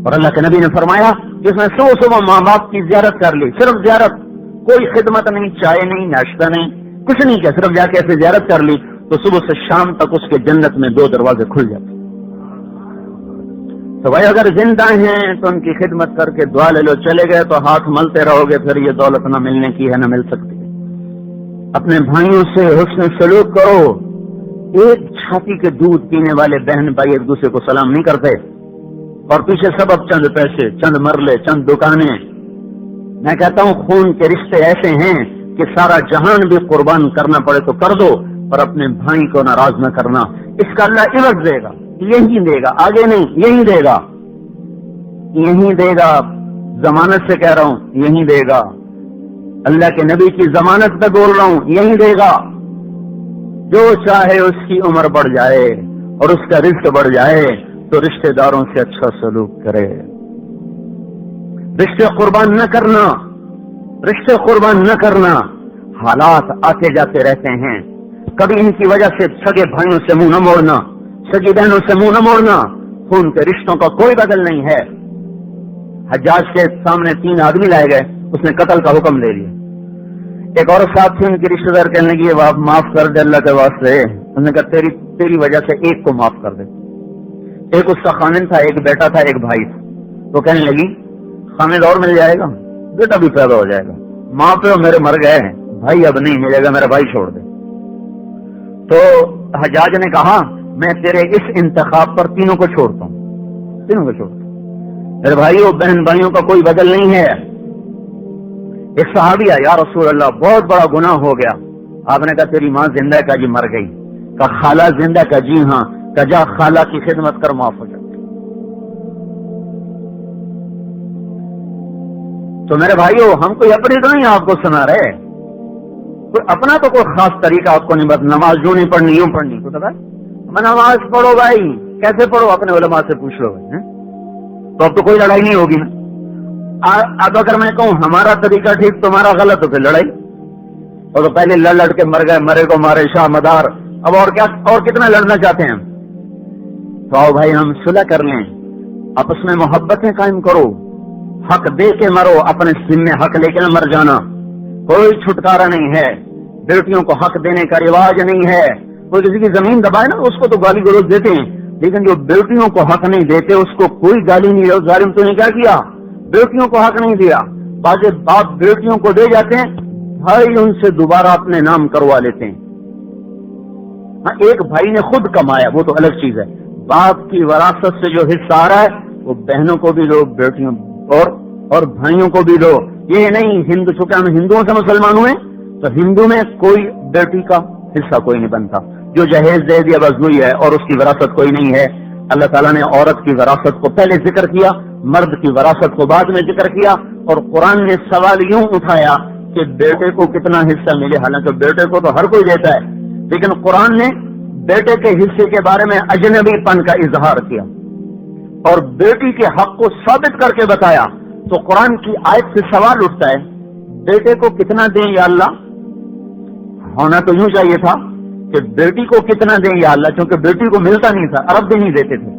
اور اللہ کے نبی نے فرمایا جس نے صبح صبح ماں باپ کی زیارت کر لی، صرف زیارت، کوئی خدمت نہیں، چائے نہیں، ناشتہ نہیں، کچھ نہیں کیا، صرف جا کے ایسے زیارت کر لی، تو صبح سے شام تک اس کے جنت میں 2 دروازے کھل جاتے۔ تو بھائی اگر زندہ ہیں تو ان کی خدمت کر کے دعا لے لو، چلے گئے تو ہاتھ ملتے رہو گے، پھر یہ دولت نہ ملنے کی ہے نہ مل سکتی ہے۔ اپنے بھائیوں سے حسن سلوک کرو۔ ایک چھاتی کے دودھ پینے والے بہن بھائی ایک دوسرے کو سلام نہیں کرتے، اور پیچھے سبب چند پیسے، چند مرلے، چند دکانیں۔ میں کہتا ہوں خون کے رشتے ایسے ہیں کہ سارا جہان بھی قربان کرنا پڑے تو کر دو، اور اپنے بھائی کو ناراض نہ کرنا۔ اس کا اللہ عوض دے گا، یہی دے گا، آگے نہیں، یہی دے گا، یہی دے گا، ضمانت سے کہہ رہا ہوں، یہی دے گا۔ اللہ کے نبی کی ضمانت پہ بول رہا ہوں، یہی دے گا۔ جو چاہے اس کی عمر بڑھ جائے اور اس کا رزق بڑھ جائے تو رشتہ داروں سے اچھا سلوک کرے۔ رشتے قربان نہ کرنا، رشتے قربان نہ کرنا۔ حالات آتے جاتے رہتے ہیں، کبھی ان کی وجہ سے سگے بھائیوں سے منہ نہ موڑنا، سگی بہنوں سے منہ نہ موڑنا۔ خون کے رشتوں کا کوئی بدل نہیں ہے۔ حجاج کے سامنے 3 آدمی لائے گئے، اس نے قتل کا حکم دے دیا۔ ایک اور ساتھ تھی ان کی رشتہ دار، کہنے لگی آپ معاف کر دے اللہ کے واسطے۔ انہوں نے کہا تیری وجہ سے ایک کو معاف کر دے۔ ایک اس کا خامن تھا، ایک بیٹا تھا، ایک بھائی تھا۔ تو کہنے لگی خامن اور مل جائے گا، بیٹا بھی پیدا ہو جائے گا، ماں پہ میرے مر گئے ہیں، بھائی اب نہیں ملے گا، میرا بھائی چھوڑ دے۔ تو حجاج نے کہا میں تیرے اس انتخاب پر تینوں کو چھوڑتا ہوں، تینوں کو چھوڑتا ہوں۔ میرے بھائیوں بہن بھائیوں کا کوئی بدل نہیں ہے۔ ایک صحابی ہے، یا رسول اللہ بہت بڑا گناہ ہو گیا۔ آپ نے کہا تیری ماں زندہ کا جی مر گئی، کہا خالہ زندہ کا جی ہاں، کہا جا خالہ کی خدمت کر معاف ہو جائے۔ تو میرے بھائیوں ہم کوئی اپنی تو نہیں آپ کو سنا رہے، کوئی اپنا تو کوئی خاص طریقہ آپ کو نہیں، بس نماز یوں نہیں پڑھنی یوں پڑھنی، تو پتا ہے نماز پڑھو بھائی، کیسے پڑھو اپنے علماء سے پوچھ لو، تو اب تو کوئی لڑائی نہیں ہوگی نا۔ اب اگر میں کہوں ہمارا طریقہ ٹھیک تمہارا غلط تو پھر لڑائی، اور تو پہلے لڑ کے مر گئے، مرے کو مارے شاہ مدار، اب اور کیا، اور کتنا لڑنا چاہتے ہیں ہم؟ تو آؤ بھائی ہم صلح کر لیں، آپس میں محبتیں قائم کرو، حق دے کے مرو، اپنے سن میں حق لے کے نہ مر جانا۔ کوئی چھٹکارا نہیں ہے، بیٹیوں کو حق دینے کا رواج نہیں ہے۔ کوئی کسی کی زمین دبائے نا اس کو تو گالی گلوچ دیتے ہیں، لیکن جو بیٹیوں کو حق نہیں دیتے اس کو کوئی گالی نہیں ہے۔ ظالم تو نے کیا کیا؟ بیٹیوں کو حق نہیں دیا۔ بعض باپ بیٹیوں کو دے جاتے ہیں، بھائی ان سے دوبارہ اپنے نام کروا لیتے ہیں۔ ہاں ایک بھائی نے خود کمایا وہ تو الگ چیز ہے، باپ کی وراثت سے جو حصہ آ رہا ہے وہ بہنوں کو بھی دو، بیٹیوں اور بھائیوں کو بھی دو۔ یہ نہیں ہندو، چونکہ ہم ہندوؤں سے مسلمان ہوئے تو ہندو میں کوئی بیٹی کا حصہ کوئی نہیں بنتا، جو جہیز دے دیا بس وہی ہے، اور اس کی وراثت کوئی نہیں ہے۔ اللہ تعالیٰ نے عورت کی وراثت کو پہلے ذکر کیا، مرد کی وراثت کو بعد میں ذکر کیا، اور قرآن نے سوال یوں اٹھایا کہ بیٹے کو کتنا حصہ ملے، حالانکہ بیٹے کو تو ہر کوئی دیتا ہے، لیکن قرآن نے بیٹے کے حصے کے بارے میں اجنبی پن کا اظہار کیا اور بیٹی کے حق کو ثابت کر کے بتایا۔ تو قرآن کی آیت سے سوال اٹھتا ہے بیٹے کو کتنا دیں یا اللہ؟ ہونا تو یوں چاہیے تھا کہ بیٹی کو کتنا دیں یا اللہ، کیونکہ بیٹی کو ملتا نہیں تھا، عرب بھی نہیں دیتے تھے،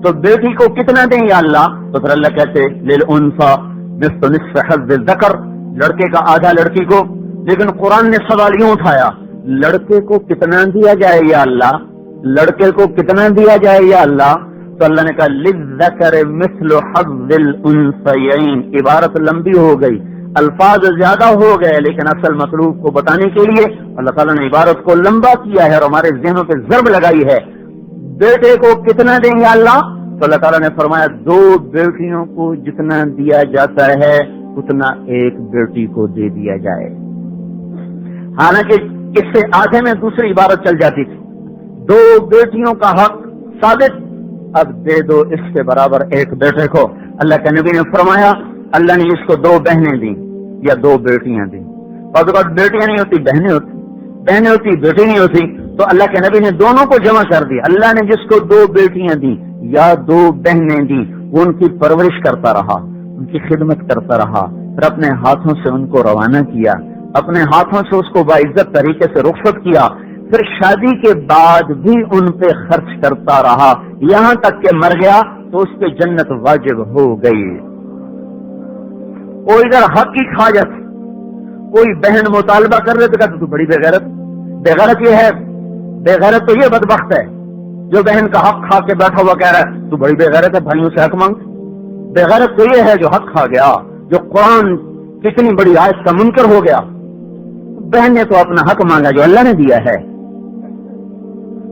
تو بیٹی کو کتنا دیں یا اللہ؟ تو پھر اللہ کہتے للانثى مثل نصف حظ الذکر، لڑکے کا آدھا لڑکی کو۔ لیکن قرآن نے سوال یوں اٹھایا لڑکے کو کتنا دیا جائے یا اللہ، لڑکے کو کتنا دیا جائے یا اللہ؟ تو اللہ نے کہا للذکر مثل حظ الانثیین۔ عبارت لمبی ہو گئی، الفاظ زیادہ ہو گئے، لیکن اصل مطلوب کو بتانے کے لیے اللہ تعالیٰ نے عبارت کو لمبا کیا ہے اور ہمارے ذہنوں پہ ضرب لگائی ہے۔ بیٹے کو کتنا دیں گے اللہ؟ تو اللہ تعالیٰ نے فرمایا 2 بیٹیوں کو جتنا دیا جاتا ہے اتنا ایک بیٹی کو دے دیا جائے۔ حالانکہ اس سے آدھے میں دوسری عبارت چل جاتی تھی، 2 بیٹیوں کا حق ثابت، اب دے دو اس کے برابر ایک بیٹے کو۔ اللہ کے نبی نے فرمایا اللہ نے اس کو 2 بہنیں دیں یا 2 بیٹیاں دیں، اور بیٹیاں نہیں ہوتی بہنیں ہوتی، بہنیں ہوتی بیٹی نہیں ہوتی، تو اللہ کے نبی نے دونوں کو جمع کر دیا۔ اللہ نے جس کو 2 بیٹیاں دی یا 2 بہنیں دی وہ ان کی پرورش کرتا رہا، ان کی خدمت کرتا رہا، پھر اپنے ہاتھوں سے ان کو روانہ کیا، اپنے ہاتھوں سے اس کو باعزت طریقے سے رخصت کیا، پھر شادی کے بعد بھی ان پہ خرچ کرتا رہا، یہاں تک کہ مر گیا تو اس پہ جنت واجب ہو گئی. کوئی ادھر حق کی حاجت، کوئی بہن مطالبہ کر رہے تو کہتے تو بڑی بے غیرت یہ ہے. بے غیرت تو یہ بدبخت ہے جو بہن کا حق کھا کے بیٹھا ہوا کہہ رہا ہے تو بڑی بے غیرت ہے، بھائیوں سے حق مانگ. بے غیرت تو یہ ہے جو حق کھا گیا، جو قرآن کتنی بڑی آیت کا منکر ہو گیا. بہن نے تو اپنا حق مانگا جو اللہ نے دیا ہے.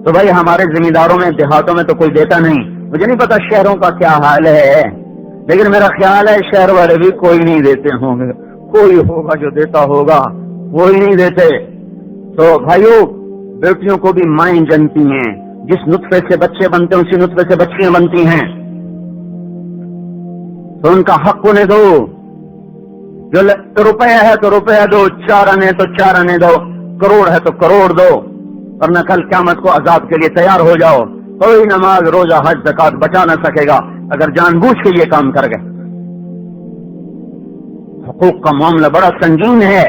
تو بھائی ہمارے زمینداروں میں دیہاتوں میں تو کوئی دیتا نہیں. مجھے نہیں پتا شہروں کا کیا حال ہے، لیکن میرا خیال ہے شہر والے بھی کوئی نہیں دیتے ہوں گے. کوئی ہوگا جو دیتا ہوگا، کوئی نہیں دیتے. تو بھائیوں، بیٹیوں کو بھی مائیں جنتی ہیں. جس نطفے سے بچے بنتے ہیں اسی نطفے سے بچیاں بنتی ہیں. تو ان کا حق انہیں دو. جو روپیہ ہے تو روپیہ دو، 4 آنے تو 4 آنے دو، کروڑ ہے تو کروڑ دو، ورنہ کل قیامت کو عذاب کے لیے تیار ہو جاؤ. کوئی نماز روزہ حج زکات بچا نہ سکے گا اگر جان بوجھ کے یہ کام کر گئے. حقوق کا معاملہ بڑا سنگین ہے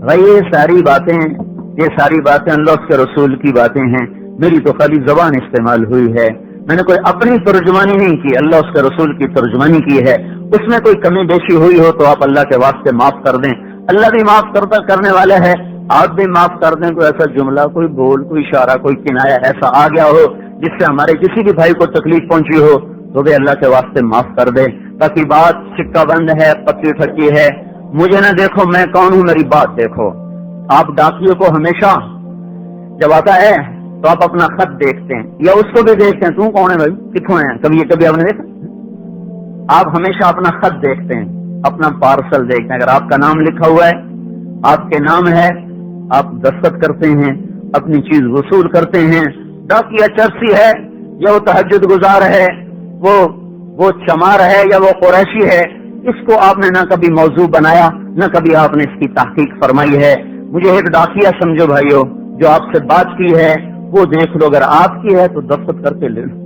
بھائی. یہ ساری باتیں اللہ اس کے رسول کی باتیں ہیں. میری تو خالی زبان استعمال ہوئی ہے، میں نے کوئی اپنی ترجمانی نہیں کی، اللہ اس کے رسول کی ترجمانی کی ہے. اس میں کوئی کمی بیشی ہوئی ہو تو آپ اللہ کے واسطے معاف کر دیں. اللہ بھی معاف کرنے والا ہے، آپ بھی معاف کر دیں. کوئی ایسا جملہ، کوئی بول، کوئی اشارہ، کوئی کنایا ایسا آ گیا ہو جس سے ہمارے کسی بھی بھائی کو تکلیف پہنچی ہو تو بھی اللہ کے واسطے معاف کر دیں. باقی بات سکہ بند ہے، پکی ٹھکی ہے. مجھے نہ دیکھو میں کون ہوں، میری بات دیکھو. آپ ڈاکیوں کو ہمیشہ جب آتا ہے تو آپ اپنا خط دیکھتے ہیں یا اس کو بھی دیکھتے ہیں، تو کون ہے بھائی، کتوں ہیں، کبھی آپ نے دیکھا؟ آپ ہمیشہ اپنا خط دیکھتے ہیں، اپنا پارسل دیکھتے ہیں. اگر آپ کا نام لکھا ہوا ہے، آپ کے نام ہے، آپ دستخط کرتے ہیں، اپنی چیز وصول کرتے ہیں. ڈاکیا چرسی ہے یا وہ تہجد گزار ہے، وہ چمار ہے یا وہ قریشی ہے، اس کو آپ نے نہ کبھی موضوع بنایا نہ کبھی آپ نے اس کی تحقیق فرمائی ہے. مجھے ایک ڈاکیا سمجھو بھائیو، جو آپ سے بات کی ہے وہ دیکھ لو. اگر آپ کی ہے تو دستخط کر کے لے لو،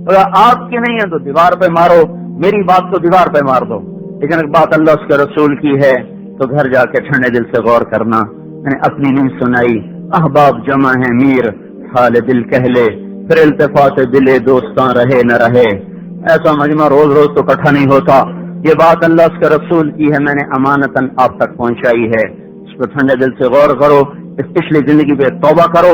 اگر آپ کی نہیں ہے تو دیوار پہ مارو. میری بات تو دیوار پہ مار دو، لیکن اگر بات اللہ اس کے رسول کی ہے تو گھر جا کے ٹھنڈے دل سے غور کرنا. میں نے اپنی نہیں سنائی، احباب جمع ہے میر، حال دل کہہ لے، پھر التفات دلے دوستاں رہے نہ رہے. ایسا مجمع روز روز تو اکٹھا نہیں ہوتا. یہ بات اللہ اس کے رسول کی ہے، میں نے امانتاً آپ تک پہنچائی ہے. اس پر ٹھنڈے دل سے غور کرو، اس پچھلی زندگی پہ توبہ کرو،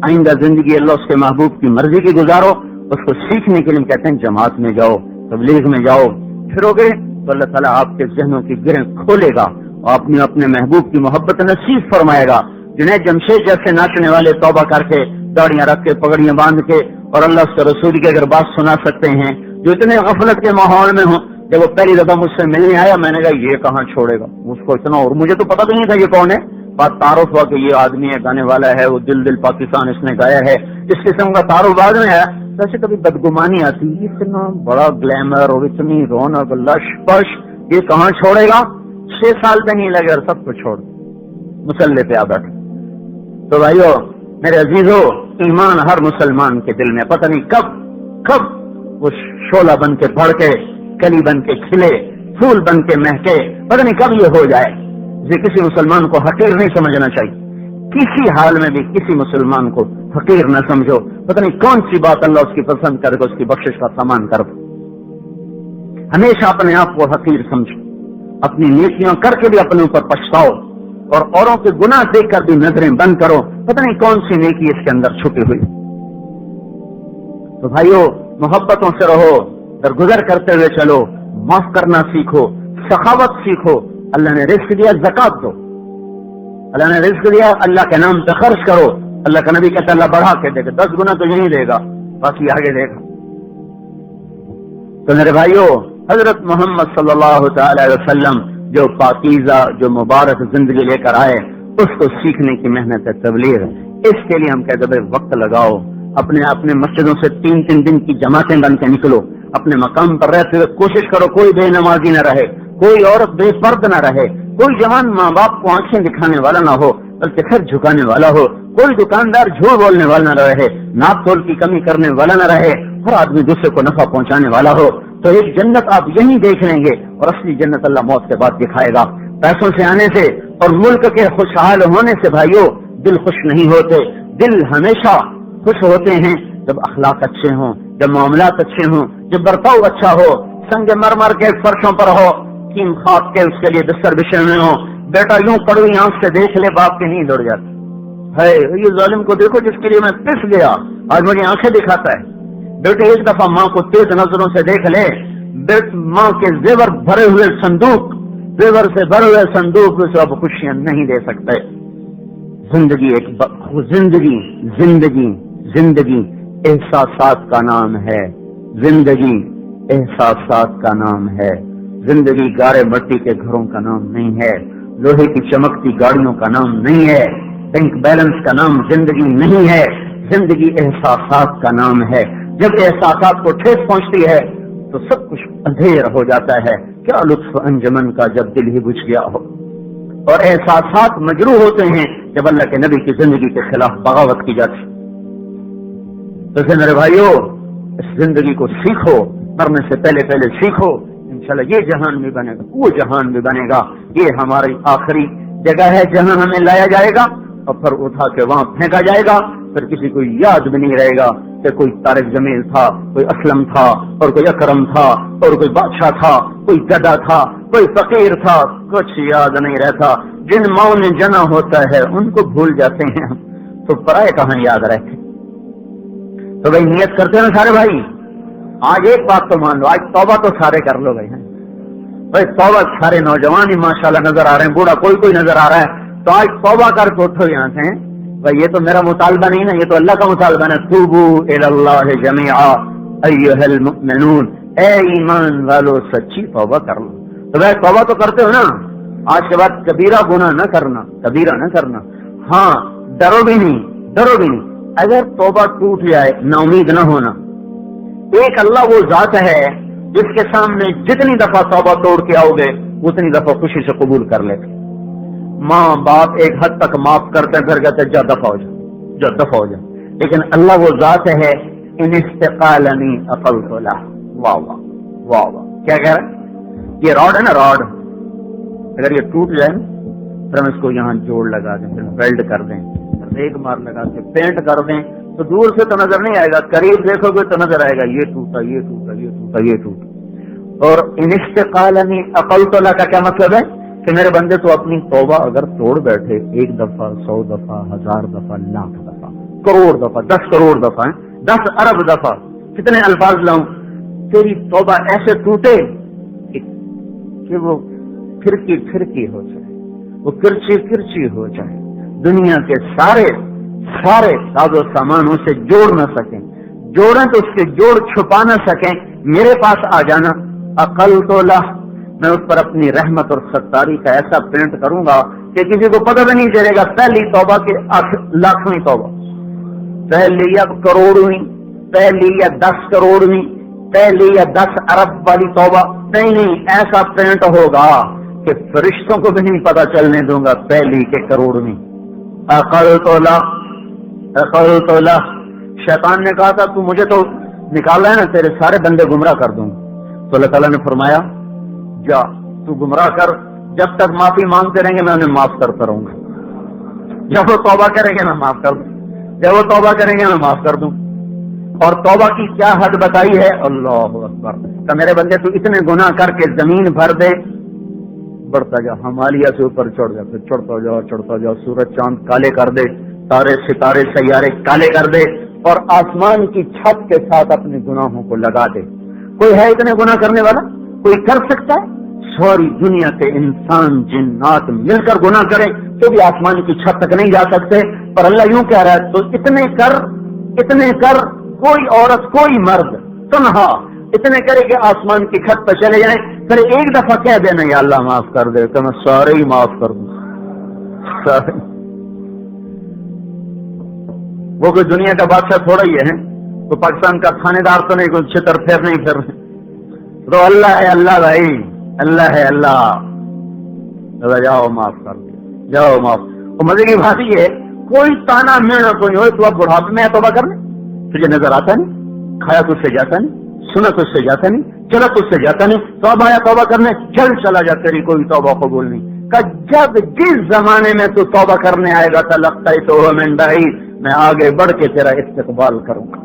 آئندہ زندگی اللہ اس کے محبوب کی مرضی کی گزارو. اس کو سیکھنے کے لیے کہتے ہیں جماعت میں جاؤ، تبلیغ میں جاؤ. پھرو گے تو اللہ تعالیٰ آپ کے ذہنوں کی گرہیں کھولے گا اور اپنے محبوب کی محبت نصیب فرمائے گا. جنہیں جمشید جیسے ناچنے والے توبہ کر کے داڑیاں رکھ کے پگڑیاں باندھ کے اور اللہ اس کے رسول کی اگر بات سنا سکتے ہیں، جو اتنے غفلت کے ماحول میں ہوں. جب وہ پہلی دفعہ مجھ سے ملنے آیا میں نے کہا یہ کہاں چھوڑے گا اس کو اتنا، اور مجھے تو پتا بھی نہیں تھا یہ کون ہے. بات تعارف ہوا کہ یہ آدمی ہے، گانے والا ہے، وہ دل دل پاکستان اس نے گایا ہے. اس قسم کا تعارف بعد میں آیا. ویسے کبھی بدگمانی آتی، اتنا بڑا گلیمر اور اتنی رونق لش پش، یہ کہاں چھوڑے گا. 6 سال پہ نہیں لگے اور سب کو چھوڑ مسلح پہ آ بیٹھے. تو بھائیو میرے عزیزو، ایمان ہر مسلمان کے دل میں پتہ نہیں کب وہ شعلہ بن کے بڑھ کے، کلی بن کے کھلے، پھول بن کے مہکے، پتہ نہیں کب یہ ہو جائے. یہ کسی مسلمان کو حقیر نہیں سمجھنا چاہیے. کسی حال میں بھی کسی مسلمان کو حقیر نہ سمجھو. پتہ نہیں کون سی بات اللہ اس کی پسند کرے گا، اس کی بخشش کا سامان کر دو. ہمیشہ اپنے آپ کو حقیر سمجھو، اپنی نیکیاں کر کے بھی اپنے اوپر پچھتاؤ اور اوروں کے گناہ دیکھ کر بھی نظریں بند کرو. پتہ نہیں کون سی نیکی اس کے اندر چھپی ہوئی. تو بھائیو محبتوں سے رہو، درگزر کرتے ہوئے چلو، معاف کرنا سیکھو، سخاوت سیکھو. اللہ نے رزق دیا، زکات دو. اللہ نے رزق دیا، اللہ کے نام پہ خرچ کرو. اللہ کا نبی کہتا ہے اللہ بڑھا کے دے گا، 10 گنا تو یہی دے گا، باقی آگے دے گا. تو میرے بھائیو، حضرت محمد صلی اللہ تعالی علیہ وسلم جو پاکیزہ، جو مبارک زندگی لے کر آئے، اس کو سیکھنے کی محنت ہے تبلیغ. اس کے لیے ہم کہتے ہیں وقت لگاؤ. اپنے مسجدوں سے 3 دن کی جماعتیں بن کے نکلو. اپنے مقام پر رہتے ہوئے کوشش کرو کوئی بے نمازی نہ رہے، کوئی عورت بے پرد نہ رہے، کوئی جوان ماں باپ کو آنکھیں دکھانے والا نہ ہو بلکہ سر جھکانے والا ہو، کوئی دکاندار جھوٹ بولنے والا نہ رہے، ناپ تول کی کمی کرنے والا نہ رہے، ہر آدمی دوسرے کو نفع پہنچانے والا ہو. تو ایک جنت آپ یہیں دیکھ لیں گے، اور اصلی جنت اللہ موت کے بعد دکھائے گا. پیسوں سے آنے سے اور ملک کے خوشحال ہونے سے بھائیوں دل خوش نہیں ہوتے. دل ہمیشہ خوش ہوتے ہیں جب اخلاق اچھے ہوں، جب معاملات اچھے ہوں، جب برتاؤ اچھا ہو، سنگ مرمر کے فرشوں پر ہو، کیم خاک کے اس کے لیے بستر بچھے ہوئے ہوں، بیٹا یوں کڑوی آنکھ سے دیکھ لے، باپ کی نیند اڑ جاتی ہے، یہ ظالم کو دیکھو جس کے لیے میں پس گیا، آج مجھے آنکھیں دکھاتا ہے۔ بیٹے ایک دفعہ ماں کو تیز نظروں سے دیکھ لے، ماں کے زیور بھرے ہوئے صندوق، زیور سے بھرے ہوئے صندوق سے اب خوشیاں نہیں دے سکتے۔ زندگی ایک زندگی احساسات کا نام ہے، زندگی احساسات کا نام ہے، زندگی گارے مٹی کے گھروں کا نام نہیں ہے، لوہے کی چمکتی گاڑیوں کا نام نہیں ہے، بینک بیلنس کا نام زندگی نہیں ہے، زندگی احساسات کا نام ہے۔ جب احساسات کو ٹھیس پہنچتی ہے تو سب کچھ اندھیر ہو جاتا ہے۔ کیا لطف انجمن کا جب دل ہی بجھ گیا ہو۔ اور احساسات مجروح ہوتے ہیں جب اللہ کے نبی کی زندگی کے خلاف بغاوت کی جاتی۔ تو میرے بھائیو، اس زندگی کو سیکھو، مرنے سے پہلے سیکھو، انشاءاللہ یہ جہان بھی بنے گا، وہ جہان بھی بنے گا۔ یہ ہماری آخری جگہ ہے جہاں ہمیں لایا جائے گا اور پھر اٹھا کے وہاں پھینکا جائے گا، پھر کسی کو یاد بھی نہیں رہے گا کہ کوئی طارق جمیل تھا، کوئی اسلم تھا، اور کوئی اکرم تھا، اور کوئی بادشاہ تھا، کوئی گدا تھا، کوئی فقیر تھا، کچھ یاد نہیں رہتا۔ جن ماؤں نے جنا ہوتا ہے ان کو بھول جاتے ہیں ہم، تو پرائے کہاں یاد رہتے۔ تو بھائی نیت کرتے ہیں نا سارے بھائی، آج ایک بات تو مان لو، آج توبہ تو سارے کر لو بھائی توبہ سارے نوجوان ہی ماشاءاللہ نظر آ رہے ہیں، بوڑھا کوئی نظر آ رہا ہے، تو آج توبہ کر کے اٹھو یہاں سے۔ بھائی یہ تو میرا مطالبہ نہیں نا، یہ تو اللہ کا مطالبہ ہے۔ توبو الی اللہ جمیعا ایھا المؤمنون، اے ایمان والو سچی توبہ کر لو۔ تو بھائی توبہ تو کرتے ہو نا، آج کے بعد کبیرہ گناہ نہ کرنا۔ ہاں ڈرو بھی نہیں، اگر توبہ ٹوٹ جائے نا امید نہ ہونا۔ ایک اللہ وہ ذات ہے جس کے سامنے جتنی دفعہ توبہ توڑ کے آؤ گے اتنی دفعہ خوشی سے قبول کر لیتے۔ ماں باپ ایک حد تک معاف کرتے ہیں، پھر کہتے جا دفعہ ہو جا، لیکن اللہ وہ ذات ہے، ان استقالنی عقلت له۔ واہ واہ واہ واہ، کیا کہہ رہا ہے؟ یہ راڈ ہے نا، راڈ اگر یہ ٹوٹ جائے پھر ہم اس کو یہاں جوڑ لگا دیں، پھر ویلڈ کر دیں، ایک مار لگا کے پینٹ کر دیں، تو دور سے تو نظر نہیں آئے گا، قریب دیکھو گے تو نظر آئے گا یہ ٹوٹا۔ اور ان استقالنی عقلت له کا کیا مطلب ہے کہ میرے بندے تو اپنی توبہ اگر توڑ بیٹھے 1 دفعہ، 100 دفعہ، 1000 دفعہ، لاکھ دفعہ، کروڑ دفعہ، 10 کروڑ دفعہ، 10 ارب دفعہ، کتنے الفاظ لاؤں، تیری توبہ ایسے ٹوٹے کہ وہ پھرکی ہو جائے، وہ کرچی ہو جائے، دنیا کے سارے ساز و سامانوں سے جوڑ نہ سکیں، جوڑیں تو اس کے جوڑ چھپا نہ سکیں، میرے پاس آ جانا، عقلت له، میں اس پر اپنی رحمت اور ستاری کا ایسا پینٹ کروں گا کہ کسی کو پتہ بھی نہیں چلے گا پہلی توبہ کے 1,00,000ویں توبہ، پہلی یا کروڑویں، پہلی یا 10 کروڑویں، پہلی یا 10 ارب والی توبہ نہیں، ایسا پینٹ ہوگا کہ فرشتوں کو بھی نہیں پتہ چلنے دوں گا پہلی کے کروڑویں۔ عقلت له، شیطان نے کہا تھا تو مجھے تو نکالا ہے نا، تیرے سارے بندے گمراہ کر دوں، تو اللہ تعالیٰ نے فرمایا جا تو گمراہ کر، جب تک معافی مانگتے رہیں گے میں انہیں معاف کرتا رہوں گا، جب وہ توبہ کریں گے میں معاف کر دوں، اور توبہ کی کیا حد بتائی ہے، اللہ اکبر، کہ میرے بندے تو اتنے گناہ کر کے زمین بھر دے، بڑھتا جا، ہمالیہ سے اوپر چڑھ جا، پھر چڑھتا جا، سورج چاند کالے کر دے، تارے ستارے سیارے کالے کر دے، اور آسمان کی چھت کے ساتھ اپنے گناہوں کو لگا دے۔ کوئی ہے اتنے گناہ کرنے والا؟ کوئی کر سکتا ہے؟ ساری دنیا کے انسان جنات مل کر گناہ کریں تو بھی آسمان کی چھت تک نہیں جا سکتے، پر اللہ یوں کہہ رہا ہے تو اتنے کر، کوئی عورت کوئی مرد تنہا اتنے کرے کہ آسمان کی چھت پہ چلے جائیں، پھر ایک دفعہ کہہ دینا یا اللہ معاف کر دے، تو میں سارے ہی معاف کر دوں، سارے۔ وہ کوئی دنیا کا بادشاہ تھوڑا ہی ہے، تو پاکستان کا تھانے دار تو نہیں، کوئی چھتر پھیر نہیں پھر، تو اللہ ہے اللہ بھائی، اللہ ہے اللہ، جاؤ معاف کر دے، جاؤ معاف۔ اور مزے کی بات یہ ہے کوئی تانا مینا کوئی ہو، تو اب بڑھاپے میں توبہ کرنے تجھے نظر آتا نہیں، کھایا تجھ سے جاتا نہیں، سنا تجھ سے جاتا نہیں، چلا تجھ سے جاتا نہیں، تو اب آیا توبہ کرنے، چل چلا جا، تیری کوئی توبہ قبول نہیں۔ کہ جب جس زمانے میں تو توبہ کرنے آئے گا تلقیتہ من بعید، میں آگے بڑھ کے تیرا استقبال کروں گا،